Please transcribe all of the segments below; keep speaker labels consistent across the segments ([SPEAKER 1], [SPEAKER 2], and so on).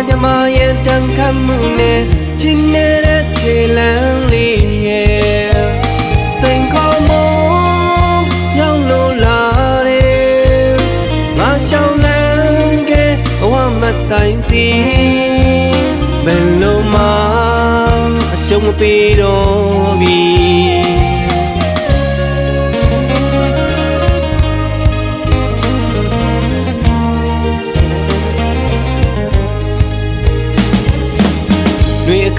[SPEAKER 1] 干爹妈也当看木呢，今年的天冷里，生靠梦要路拉的，我小人给我们担心，本路嘛，兄弟多比。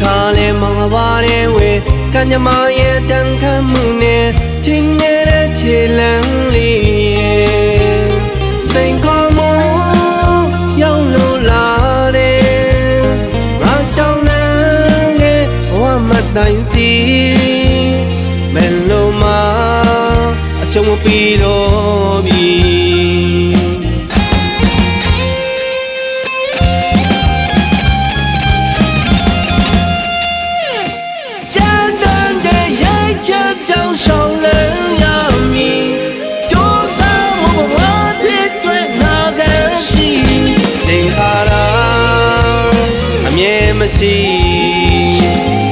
[SPEAKER 1] ခါလေမောင်ပါတယ်ဝေကံကြမရဲ့တန်ခတ်မှုနဲ့ချင်းနေတဲ့ခြေလမ်းလေးစိန်ခေါ်မှုရောက်လို့လာတယ်ငါရှောင်းလန်းနဲ့ဘဝမတိုင်စီမလို့မအရှုံးမပြီးတော့ပြီမရှိ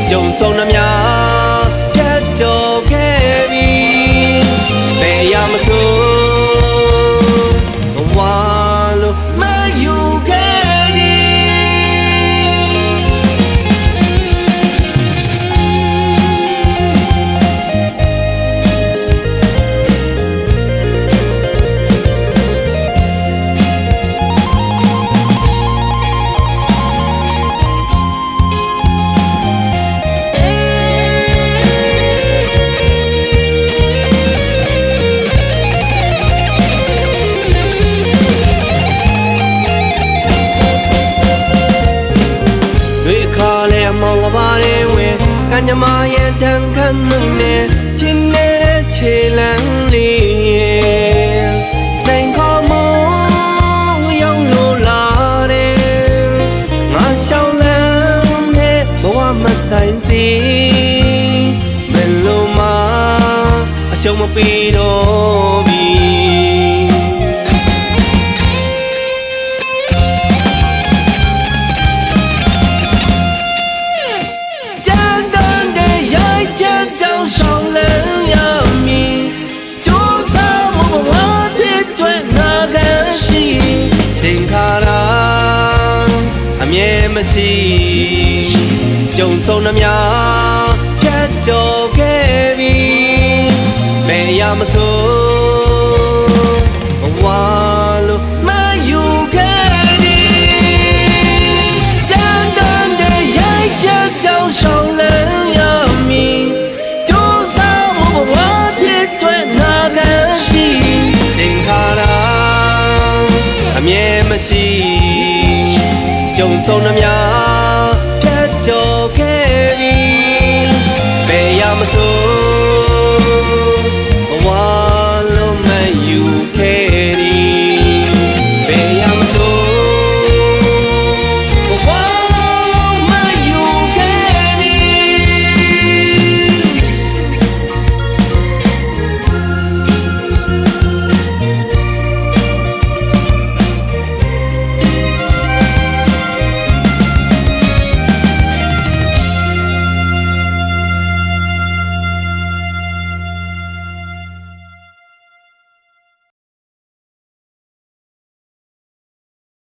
[SPEAKER 1] ကြုံဆုံးနှမြပြတ်ကြော်ခဲ့ပြီဘယ်ရမဆိုဘဝလို့မယူခဲ့သည်မောင်ပါတယ်ဝေကံကြမရဲ့တန်ခတ်မှုနဲ့ချင်းနေတဲ့ခြေလမ်းလေးစိန်ခေါ်မှုရောက်လို့လာတယ်ငါရှောင်းလန်းတဲ့ဘဝမတိုင်စီမလို့မအရှုံးမပြီးတော့ပြီမရှိကြုံဆုံးနှမြပြတ်ကြော်ခဲ့ပြီဘယ်ရမဆိုဘဝလို့မယူခဲ့သည်ကြမ်းတမ်းတဲ့ရိုက်ချက်ကြောင့်ရှောင်းလန်းရမည်ကြိုးစားမှုဘဝဖြစ်ထွန်းနာခဲ့ရှိတင်ခါရာအမြဲမရှိကြုံဆုံးနှမြ